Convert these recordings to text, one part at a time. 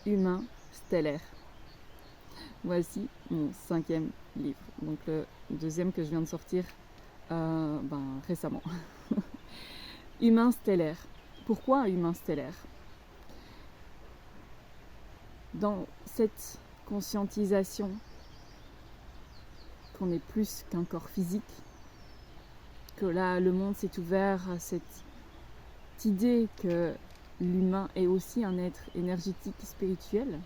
Humain stellaire. Voici mon 5e livre, donc le 2e que je viens de sortir récemment. Humain stellaire. Pourquoi humain stellaire? Dans cette conscientisation qu'on est plus qu'un corps physique, que là le monde s'est ouvert à cette idée que l'humain est aussi un être énergétique et spirituel,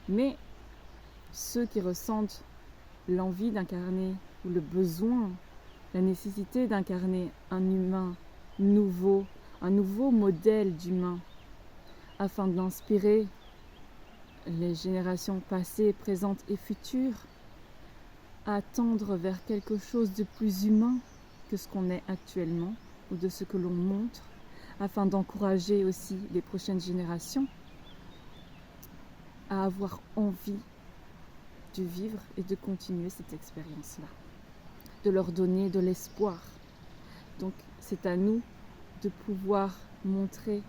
mais ceux qui ressentent l'envie d'incarner ou le besoin, la nécessité d'incarner un humain nouveau, un nouveau modèle d'humain, afin d'inspirer les générations passées, présentes et futures à tendre vers quelque chose de plus humain que ce qu'on est actuellement ou de ce que l'on montre, afin d'encourager aussi les prochaines générations à avoir envie de vivre et de continuer cette expérience-là, de leur donner de l'espoir. Donc c'est à nous de pouvoir montrer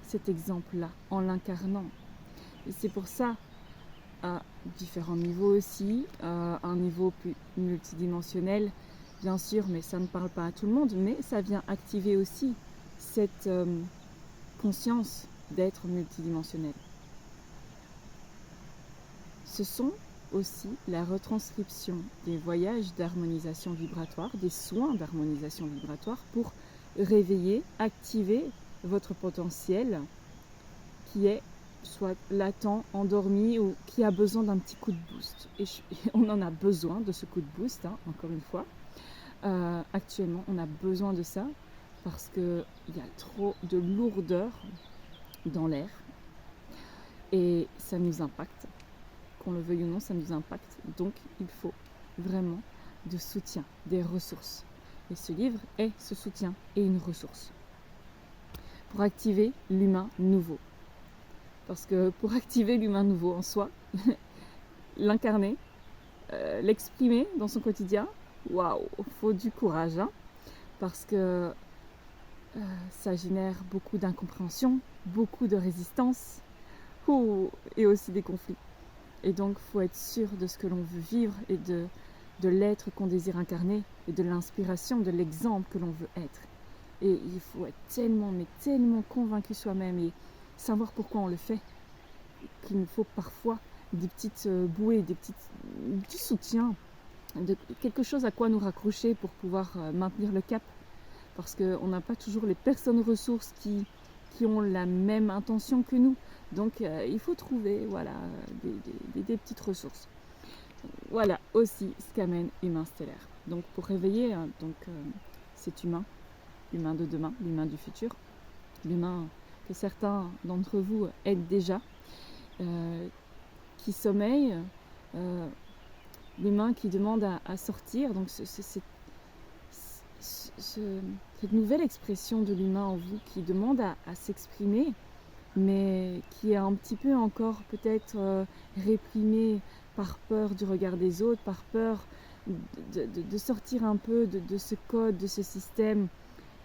cet exemple-là en l'incarnant. Et c'est pour ça, à différents niveaux aussi, un niveau plus multidimensionnel, bien sûr, mais ça ne parle pas à tout le monde, mais ça vient activer aussi cette conscience d'être multidimensionnel. Ce sont aussi la retranscription des voyages d'harmonisation vibratoire, des soins d'harmonisation vibratoire pour réveiller, activer votre potentiel qui est soit latent, endormi ou qui a besoin d'un petit coup de boost. Et on en a besoin de ce coup de boost, encore une fois. Actuellement, on a besoin de ça parce qu'il y a trop de lourdeur dans l'air et ça nous impacte. Qu'on le veuille ou non, ça nous impacte. Donc, il faut vraiment de soutien, des ressources. Et ce livre est ce soutien et une ressource pour activer l'humain nouveau. Parce que pour activer l'humain nouveau en soi, l'incarner, l'exprimer dans son quotidien, waouh, faut du courage, parce que ça génère beaucoup d'incompréhension, beaucoup de résistance, et aussi des conflits. Et donc, il faut être sûr de ce que l'on veut vivre et de l'être qu'on désire incarner et de l'inspiration, de l'exemple que l'on veut être. Et il faut être tellement convaincu soi-même et savoir pourquoi on le fait, qu'il nous faut parfois des petites bouées, des petits soutiens, de quelque chose à quoi nous raccrocher pour pouvoir maintenir le cap. Parce qu'on n'a pas toujours les personnes ressources qui ont la même intention que nous. Donc il faut trouver des petites ressources. Voilà aussi ce qu'amène Humain Stellaire. Donc pour réveiller cet humain de demain, l'humain du futur, l'humain que certains d'entre vous aident déjà, qui sommeille, l'humain qui demande à sortir. Donc cette nouvelle expression de l'humain en vous qui demande à s'exprimer, mais qui est un petit peu encore peut-être réprimé par peur du regard des autres, par peur de sortir un peu de ce code, de ce système,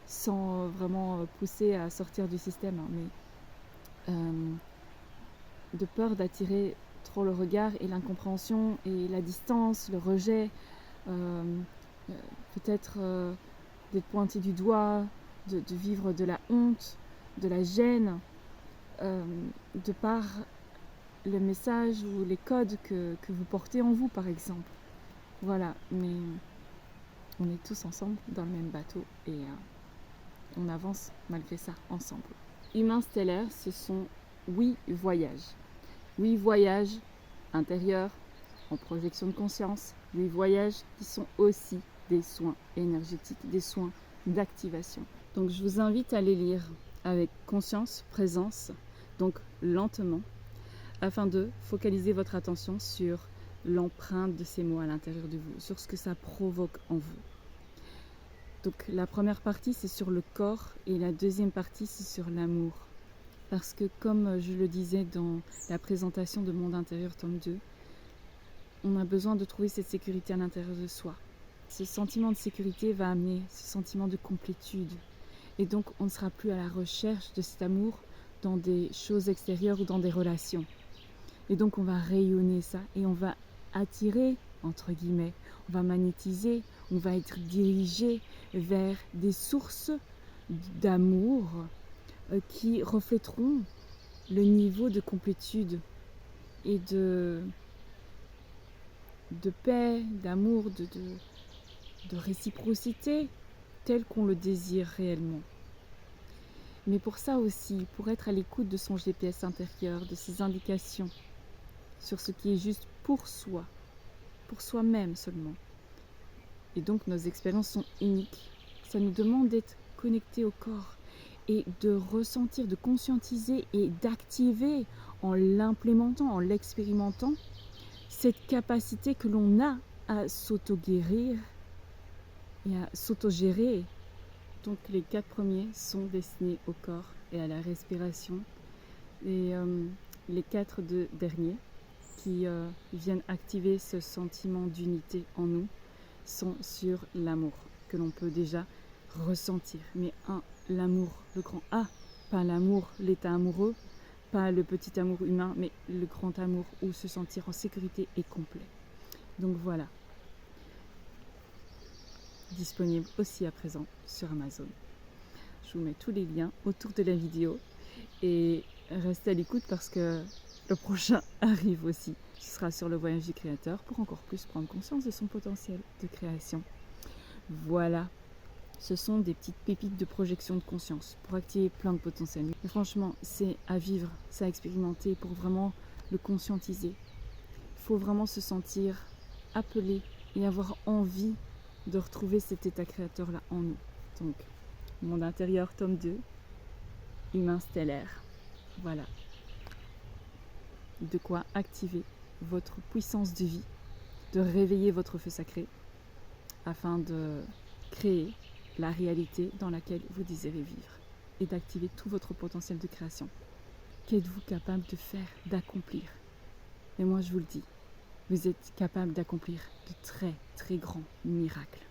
sans vraiment pousser à sortir du système, mais de peur d'attirer trop le regard et l'incompréhension et la distance, le rejet, peut-être d'être pointé du doigt, de vivre de la honte, de la gêne, de par le message ou les codes que vous portez en vous, par exemple. Voilà, mais on est tous ensemble dans le même bateau et on avance malgré ça ensemble. Humain stellaire, ce sont 8 voyages. 8 voyages intérieurs, en projection de conscience, 8 voyages qui sont aussi des soins énergétiques, des soins d'activation. Donc je vous invite à les lire avec conscience, présence, donc lentement, afin de focaliser votre attention sur l'empreinte de ces mots à l'intérieur de vous, sur ce que ça provoque en vous. Donc la première partie, c'est sur le corps et la deuxième partie, c'est sur l'amour. Parce que comme je le disais dans la présentation de Monde intérieur tome 2, on a besoin de trouver cette sécurité à l'intérieur de soi. Ce sentiment de sécurité va amener ce sentiment de complétude. Et donc on ne sera plus à la recherche de cet amour dans des choses extérieures ou dans des relations. Et donc on va rayonner ça et on va attirer, entre guillemets, on va magnétiser, on va être dirigé vers des sources d'amour qui reflèteront le niveau de complétude et de paix, d'amour, de réciprocité tel qu'on le désire réellement. Mais pour ça aussi, pour être à l'écoute de son GPS intérieur, de ses indications sur ce qui est juste pour soi, pour soi-même seulement. Et donc nos expériences sont uniques. Ça nous demande d'être connectés au corps et de ressentir, de conscientiser et d'activer en l'implémentant, en l'expérimentant, cette capacité que l'on a à s'auto-guérir et à s'auto-gérer. Donc les 4 premiers sont destinés au corps et à la respiration. Et les 4 derniers qui viennent activer ce sentiment d'unité en nous sont sur l'amour que l'on peut déjà ressentir. Mais l'amour, le grand A, pas l'amour, l'état amoureux, pas le petit amour humain, mais le grand amour où se sentir en sécurité et complet. Donc voilà, disponible aussi à présent sur Amazon. Je vous mets tous les liens autour de la vidéo et restez à l'écoute parce que le prochain arrive aussi. Ce sera sur le voyage du créateur pour encore plus prendre conscience de son potentiel de création. Voilà, ce sont des petites pépites de projection de conscience pour activer plein de potentiels. Mais franchement, c'est à vivre, c'est à expérimenter pour vraiment le conscientiser. Il faut vraiment se sentir appelé et avoir envie de retrouver cet état créateur-là en nous. Donc, Monde intérieur, tome 2, Humain stellaire. Voilà. De quoi activer votre puissance de vie, de réveiller votre feu sacré afin de créer la réalité dans laquelle vous désirez vivre et d'activer tout votre potentiel de création. Qu'êtes-vous capable de faire, d'accomplir? Et moi je vous le dis, vous êtes capable d'accomplir de très très grands miracles.